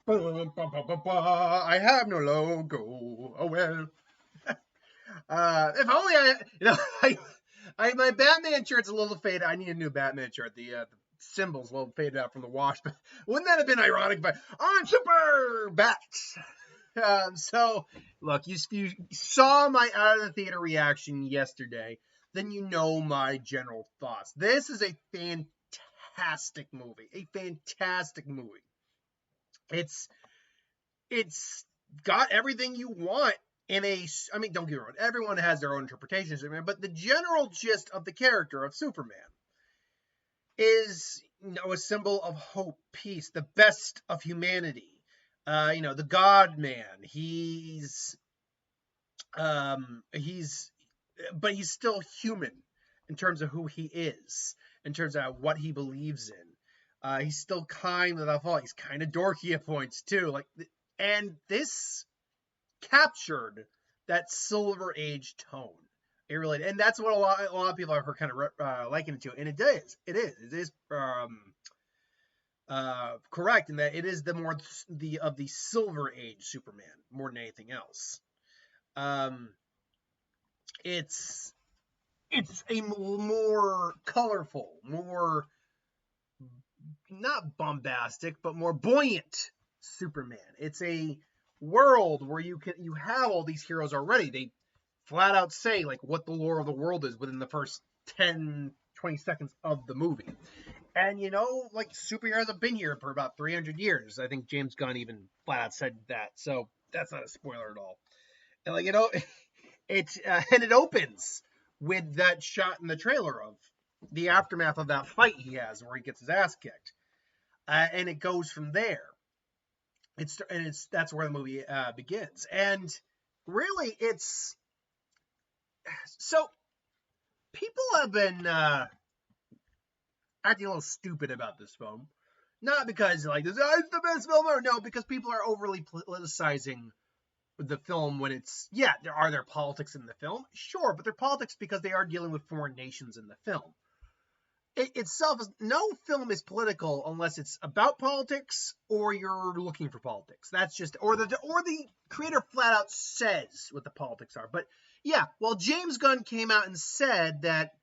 I have no logo. Oh well. If only I my Batman shirt's a little faded. I need a new Batman shirt. The symbol's a little faded out from the wash, but wouldn't that have been ironic? But I'm super bats. So look, if you saw my out of the theater reaction yesterday, then you know my general thoughts. This is a fantastic movie. A fantastic movie. It's it's got everything you want in a. I mean, don't get me wrong. Everyone has their own interpretations of Superman, but the general gist of the character of Superman is, a symbol of hope, peace, the best of humanity. The God Man. He's but he's still human in terms of who he is, in terms of what he believes in. He's still kind without fault. He's kind of dorky at points too. And this captured that Silver Age tone. It really, and that's what a lot of people are kind of liking it to, and it is correct in that it is the Silver Age Superman more than anything else. It's a more colorful, more not bombastic, but more buoyant Superman. It's a world where you have all these heroes already. They flat out say what the lore of the world is within the first 10-20 seconds of the movie. And superheroes have been here for about 300 years. I think James Gunn even flat out said that. So that's not a spoiler at all. And and it opens with that shot in the trailer of the aftermath of that fight he has where he gets his ass kicked. And it goes from there. That's where the movie begins. And really, so people have been acting a little stupid about this film. Not because this is the best film ever. No, because people are overly politicizing the film when are there politics in the film? Sure, but they're politics because they are dealing with foreign nations in the film. No film is political unless it's about politics or you're looking for politics. That's just or the creator flat out says what the politics are. But yeah, well, James Gunn came out and said that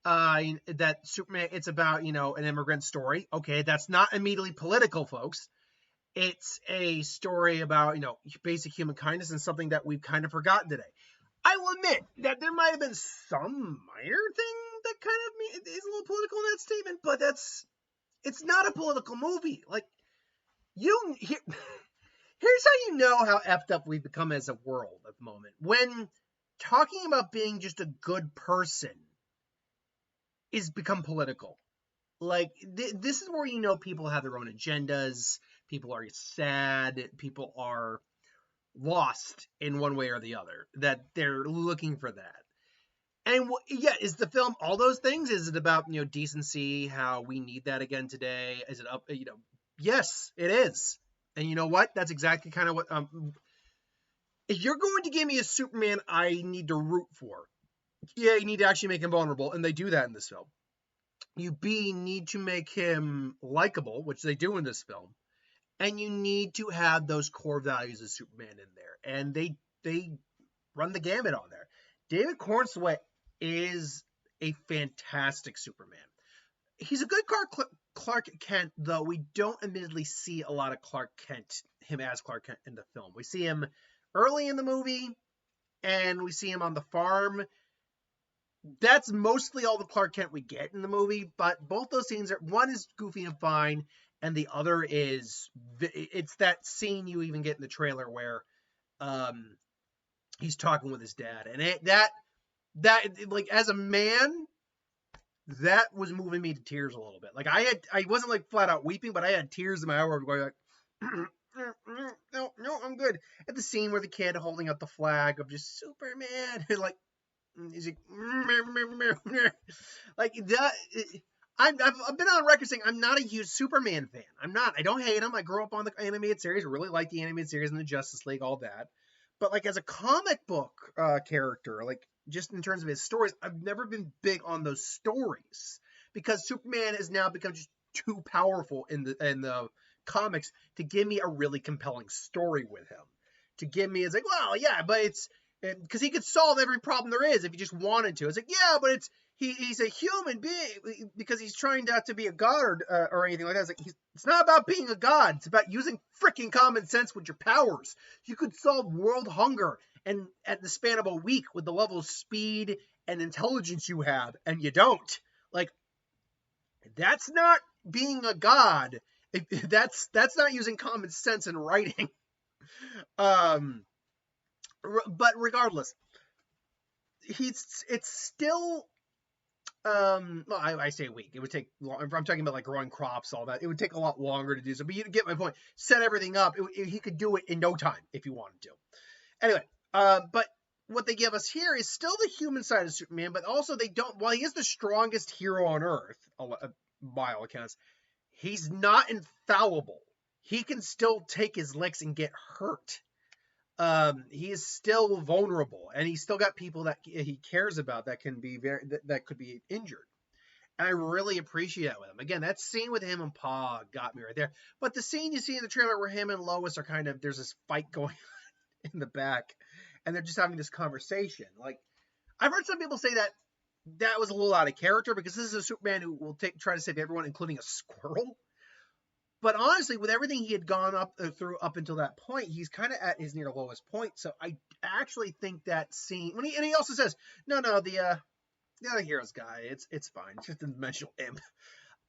that Superman, it's about an immigrant story. Okay, that's not immediately political, folks. It's a story about basic human kindness and something that we've kind of forgotten today. I will admit that there might have been some minor thing that kind of is a little political in that statement, but it's not a political movie. Here's how you know how effed up we've become as a world at the moment. When talking about being just a good person is become political. This is where people have their own agendas, people are sad, people are lost in one way or the other, that they're looking for that. And is the film all those things? Is it about decency, how we need that again today? Is it up? Yes, it is. And you know what? That's exactly kind of what. If you're going to give me a Superman, I need to root for. Yeah, you need to actually make him vulnerable, and they do that in this film. You need to make him likable, which they do in this film. And you need to have those core values of Superman in there. And they run the gamut on there. David Corenswet is a fantastic Superman. He's a good Clark Kent, though we don't admittedly see a lot of him as Clark Kent in the film. We see him early in the movie, and we see him on the farm. That's mostly all the Clark Kent we get in the movie, but both those scenes one is goofy and fine, and the other it's that scene you even get in the trailer where he's talking with his dad, and that as a man, that was moving me to tears a little bit. I wasn't flat out weeping, but I had tears in my eyes going no, I'm good. At the scene where the kid holding up the flag of just Superman, he's that. I've been on record saying I'm not a huge Superman fan. I'm not. I don't hate him. I grew up on the animated series. I really like the animated series and the Justice League, all that. But as a comic book character, just in terms of his stories, I've never been big on those stories because Superman has now become just too powerful in the comics to give me a really compelling story with him. To give me, it's like, well, yeah, but it's because he could solve every problem there is if he just wanted to. It's like, yeah, but he's a human being because he's trying not to be a god or anything like that. It's like it's not about being a god. It's about using freaking common sense with your powers. You could solve world hunger and at the span of a week with the level of speed and intelligence you have, and you don't. Like, that's not being a god. That's not using common sense in writing. But regardless, it's still well, I say a week. It would take long. If I'm talking about like growing crops, all that, it would take a lot longer to do so. But you get my point. Set everything up. He could do it in no time if he wanted to. Anyway, but what they give us here is still the human side of Superman, but also they don't. While he is the strongest hero on Earth, by all accounts, he's not infallible. He can still take his licks and get hurt. He is still vulnerable, and he's still got people that he cares about that can be that could be injured. And I really appreciate that with him. Again, that scene with him and Pa got me right there. But the scene you see in the trailer where him and Lois are there's this fight going on in the back, and they're just having this conversation. Like, I've heard some people say that was a little out of character because this is a Superman who will try to save everyone, including a squirrel. But honestly, with everything he had gone through up until that point, he's kind of at his near lowest point. So I actually think that scene, and he also says, no, the other hero's guy, it's fine, it's just a dimensional imp.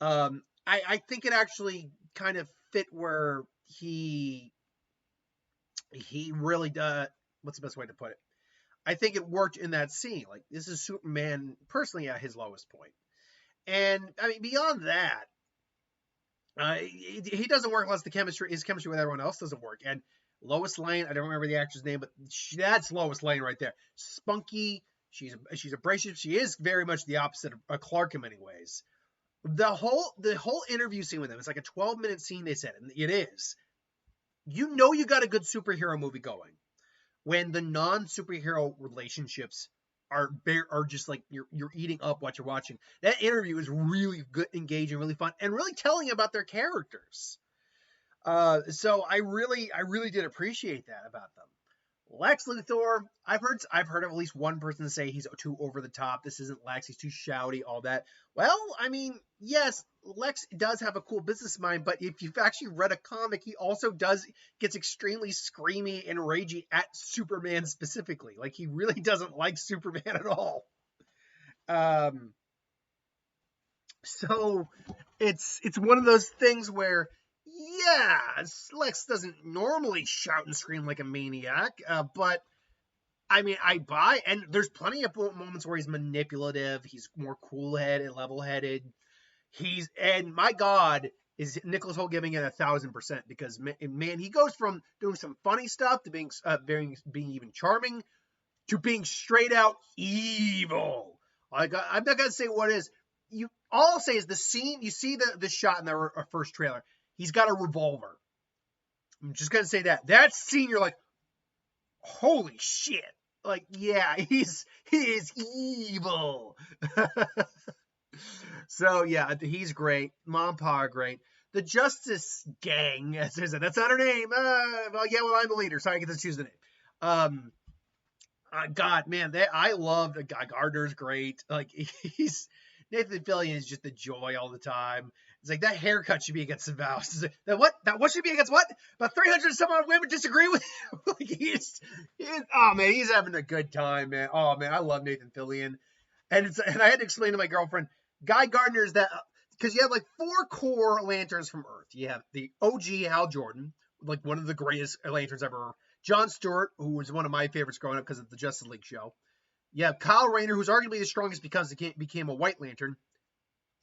I think it actually kind of fit where he really does. What's the best way to put it? I think it worked in that scene. Like, this is Superman personally at his lowest point. And I mean, beyond that, he doesn't work unless his chemistry with everyone else doesn't work. And Lois Lane, I don't remember the actress name, but that's Lois Lane right there. Spunky, she's abrasive. She is very much the opposite of Clark in many ways. The whole interview scene with him, it's like a 12-minute scene, they said, and it is. You know you got a good superhero movie going when the non-superhero relationships are just like you're eating up what you're watching. That interview is really good, engaging, really fun, and really telling about their characters. So I really did appreciate that about them. Lex Luthor, I've heard of at least one person say he's too over the top. This isn't Lex, he's too shouty, all that. Well, I mean, yes, Lex does have a cool business mind, but if you've actually read a comic, he also gets extremely screamy and ragey at Superman specifically. Like, he really doesn't like Superman at all. So it's one of those things where, yeah, Lex doesn't normally shout and scream like a maniac, but I mean, I buy, and there's plenty of moments where he's manipulative, he's more cool-headed, level-headed. And my God, is Nicholas Hoult giving it 1,000%, because man, he goes from doing some funny stuff to being even charming to being straight out evil. Like, I'm not gonna say what it is. All I'll say is the scene. You see the shot in the first trailer. He's got a revolver. I'm just gonna say that scene. You're like, holy shit! Like, yeah, he is evil. So yeah, he's great. Mom and Pa are great. The Justice Gang, as I said, that's not her name. Well, I'm the leader, so I get to choose the name. God, man, I love Guy Gardner's great. Like, Nathan Fillion is just a joy all the time. It's like, that haircut should be against the vows. That what should be against what? About 300 some odd women disagree with him. Like, he's having a good time, man. Oh man, I love Nathan Fillion. And I had to explain to my girlfriend, Guy Gardner is that, because you have like 4 core lanterns from Earth. You have the OG Hal Jordan, like one of the greatest lanterns ever. John Stewart, who was one of my favorites growing up because of the Justice League show. You have Kyle Rayner, who's arguably the strongest because he became a White Lantern.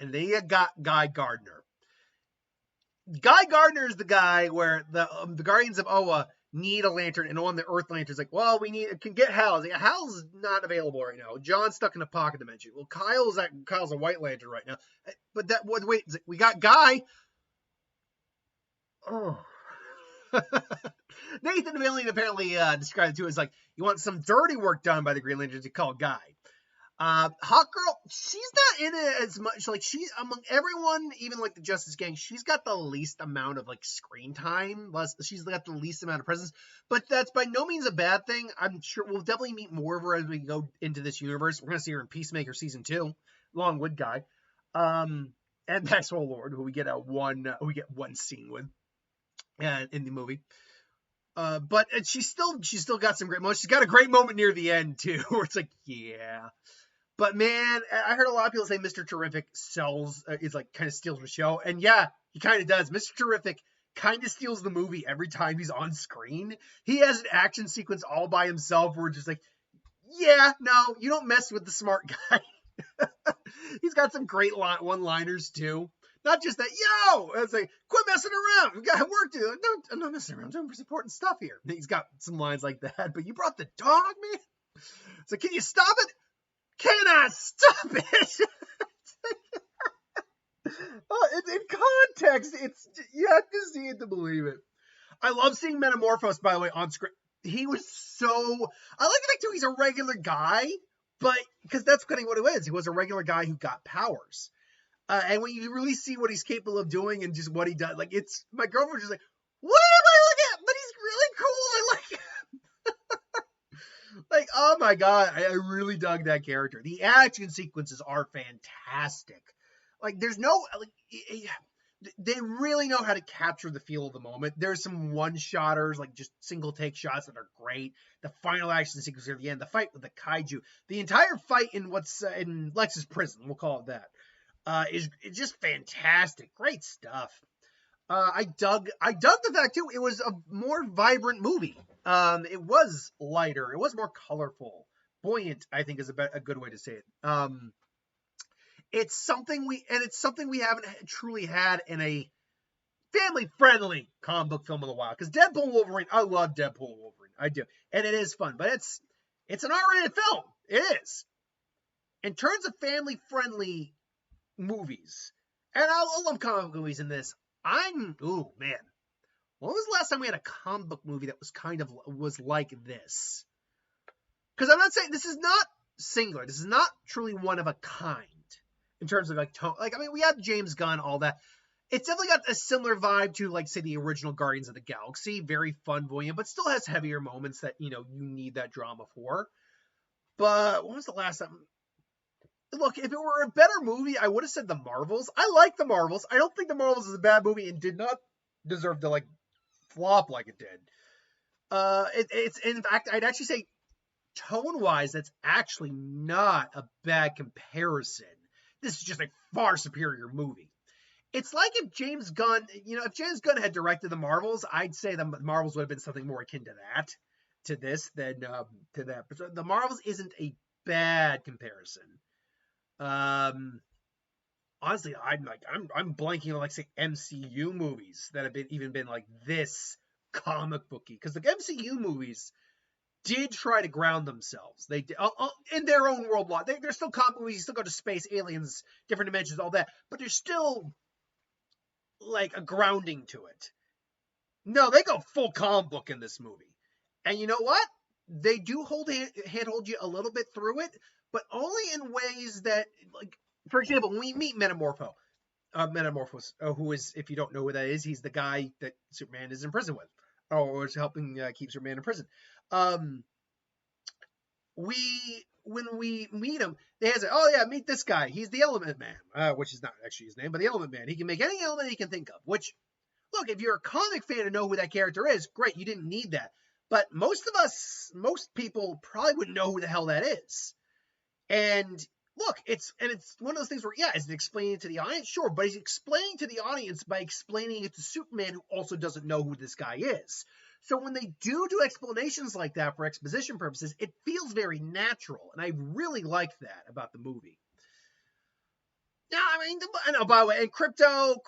And then you got Guy Gardner. Guy Gardner is the guy where the Guardians of Oa need a lantern, and on the Earth Lantern's like, well, can get Hal's. Like, Hal's not available right now. John's stuck in a pocket dimension. Well, Kyle's a White Lantern right now. But wait, we got Guy. Oh. Nathan Fillion apparently described it too as like, you want some dirty work done by the Green Lanterns, you call Guy. Hawkgirl, she's not in it as much. Like, she's among everyone, even like the Justice Gang, she's got the least amount of like screen time. She's got the least amount of presence, but that's by no means a bad thing. I'm sure we'll definitely meet more of her as we go into this universe. We're gonna see her in Peacemaker season 2, along with Guy, and Maxwell Lord, who we get one scene with, in the movie. But she's still got some great moments. She's got a great moment near the end too, where it's like, yeah. But man, I heard a lot of people say Mr. Terrific is like kind of steals the show. And yeah, he kind of does. Mr. Terrific kind of steals the movie every time he's on screen. He has an action sequence all by himself where it's just like, yeah, no, you don't mess with the smart guy. He's got some great one-liners too. Not just that, yo, it's like, quit messing around. We got work to do. No, I'm not messing around. I'm doing important stuff here. He's got some lines like that. But you brought the dog, man? It's like, can you stop it? Can I stop it? It's in context. You have to see it to believe it. I love seeing Metamorphose, by the way, on screen. He was I like the fact too, he's a regular guy, but because that's kind of what it is. He was a regular guy who got powers. And when you really see what he's capable of doing and just what he does, like, it's, my girlfriend's just like, what am I looking at? But he's really cool. I like him. Like, oh my God, I really dug that character. The action sequences are fantastic. Like, there's no, like, they really know how to capture the feel of the moment. There's some one-shotters, like just single take shots that are great. The final action sequence at the end, the fight with the kaiju, the entire fight in in Lex's prison, we'll call it that, is just fantastic. Great stuff. I dug the fact too, it was a more vibrant movie. It was lighter, it was more colorful, buoyant, I think is a good way to say it. It's something we haven't truly had in a family-friendly comic book film in a while. Because Deadpool and Wolverine, I love Deadpool and Wolverine, I do, and it is fun, but it's an R-rated film. It is. In terms of family-friendly movies, and I love comic book movies in this. Oh man, when was the last time we had a comic book movie that was like this? Because I'm not saying this is not singular. This is not truly one of a kind in terms of like tone. Like, I mean, we have James Gunn, all that. It's definitely got a similar vibe to, like, say, the original Guardians of the Galaxy. Very fun, buoyant, but still has heavier moments that, you need that drama for. But when was the last time? Look, if it were a better movie, I would have said The Marvels. I like The Marvels. I don't think The Marvels is a bad movie and did not deserve to, like, flop like it did. It's in fact, I'd actually say tone-wise, that's actually not a bad comparison. This is just a far superior movie. It's like if James Gunn, if James Gunn had directed The Marvels, I'd say the Marvels would have been something more akin to this than to that. But The Marvels isn't a bad comparison. Honestly, I'm blanking on, like, say, MCU movies that have been like this comic booky, because the MCU movies did try to ground themselves. They did, in their own world. They're still comic movies. You still go to space, aliens, different dimensions, all that, but there's still like a grounding to it. No, they go full comic book in this movie, and you know what? They do handhold you a little bit through it, but only in ways that, like, for example, when we meet Metamorphose, who is, if you don't know who that is, he's the guy that Superman is in prison with, or is helping keep Superman in prison. When we meet him, they say, "Oh yeah, meet this guy. He's the Element Man," which is not actually his name, but the Element Man. He can make any element he can think of. Which, look, if you're a comic fan and know who that character is, great. You didn't need that. But most people probably wouldn't know who the hell that is. And look, it's one of those things where, yeah, is it explaining it to the audience? Sure, but he's explaining to the audience by explaining it to Superman, who also doesn't know who this guy is. So when they do explanations like that for exposition purposes, it feels very natural, and I really like that about the movie. Yeah, I mean, by the way, and Crypto,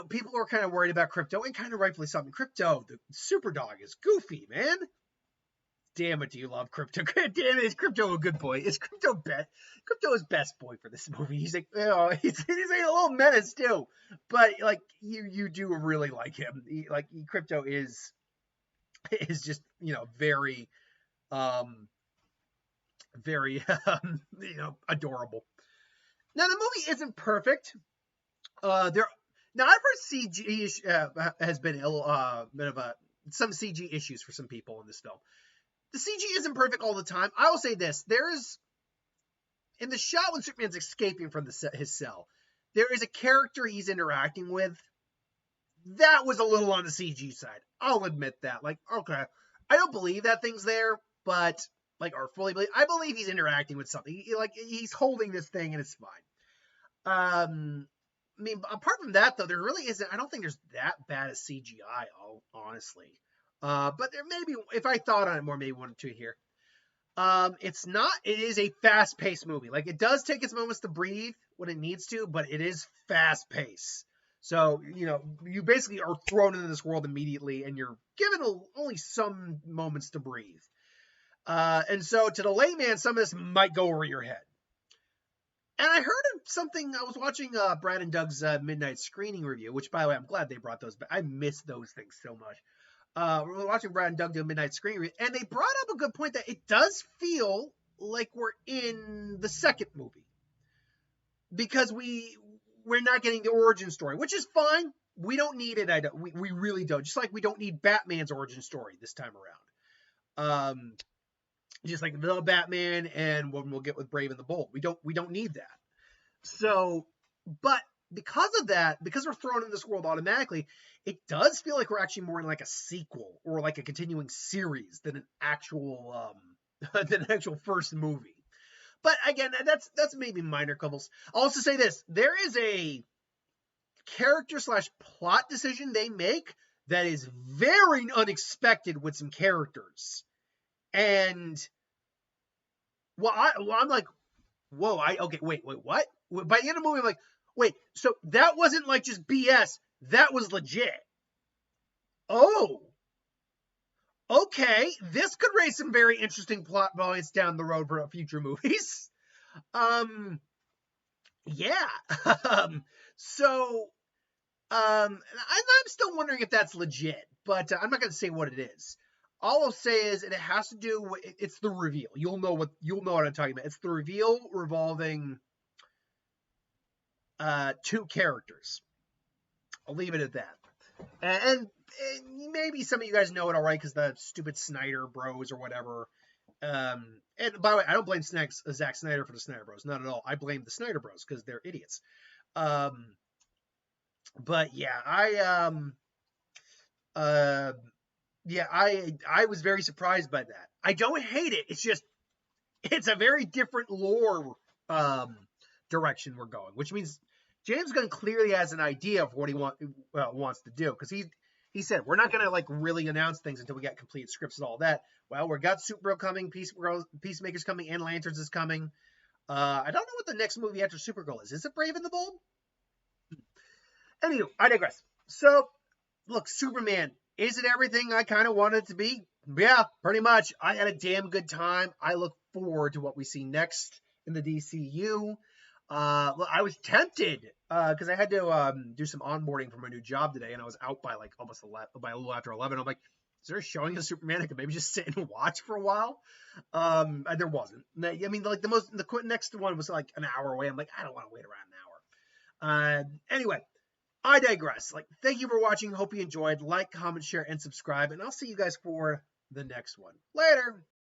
people are kind of worried about Crypto, and kind of rightfully so. Crypto, the super dog, is goofy, man. Damn it, do you love Crypto? Damn it, is Crypto a good boy? Is Crypto is best boy for this movie? He's like, he's a little menace too, but like you do really like him. Crypto is just very very, adorable. Now the movie isn't perfect. There now I've heard CG has been bit of a some CG issues for some people in this film. The CG isn't perfect all the time. I will say this: there is in the shot when Superman's escaping from his cell, there is a character he's interacting with that was a little on the CG side. I'll admit that. Like, okay, I don't believe that thing's there, but like, or fully believe. I believe he's interacting with something. He's holding this thing and it's fine. I mean, apart from that though, there really isn't. I don't think there's that bad a CGI. Honestly, but there maybe if I thought on it more, maybe one or two here. It's not. It is a fast-paced movie. Like it does take its moments to breathe when it needs to, but it is fast-paced. So you basically are thrown into this world immediately, and you're given only some moments to breathe. And so to the layman, some of this might go over your head. And I heard of something. I was watching Brad and Doug's midnight screening review, which by the way, I'm glad they brought those back. I miss those things so much. We were watching Brad and Doug do a midnight screening review, and they brought up a good point that it does feel like we're in the second movie because we're not getting the origin story, which is fine. We don't need it. We really don't. Just like we don't need Batman's origin story this time around. Just like the Batman and what we'll get with Brave and the Bold. We don't need that. So, but because of that, because we're thrown in this world automatically, it does feel like we're actually more in like a sequel or like a continuing series than an actual first movie. But again, that's maybe minor quibbles. I'll also say this: there is a character / plot decision they make that is very unexpected with some characters. And I'm like, whoa, okay, wait, what? By the end of the movie, I'm like, wait, so that wasn't like just BS, that was legit. Oh, okay, this could raise some very interesting plot points down the road for future movies. Yeah. I'm still wondering if that's legit, but I'm not going to say what it is. All I'll say is it has to do with it's the reveal. You'll know what I'm talking about. It's the reveal revolving two characters. I'll leave it at that. And maybe some of you guys know it already because the stupid Snyder Bros or whatever. And by the way, I don't blame Zack Snyder for the Snyder Bros. Not at all. I blame the Snyder Bros because they're idiots. But yeah, I was very surprised by that. I don't hate it. It's just it's a very different lore direction we're going, which means James Gunn clearly has an idea of what he wants to do because he said we're not going to like really announce things until we get complete scripts and all that. Well, we got Supergirl coming, Peacemaker's coming, and Lanterns is coming. I don't know what the next movie after Supergirl is. Is it Brave and the Bold? Anyway, I digress. So, look, Superman, is it everything I kind of wanted it to be? Yeah, pretty much. I had a damn good time. I look forward to what we see next in the DCU. I was tempted because I had to do some onboarding for my new job today, and I was out by like almost by a little after 11. I'm like, is there a showing of Superman I could maybe just sit and watch for a while? And there wasn't. I mean, like the next one was like an hour away. I'm like, I don't want to wait around an hour. Anyway, I digress. Like, thank you for watching. Hope you enjoyed. Like, comment, share, and subscribe. And I'll see you guys for the next one. Later.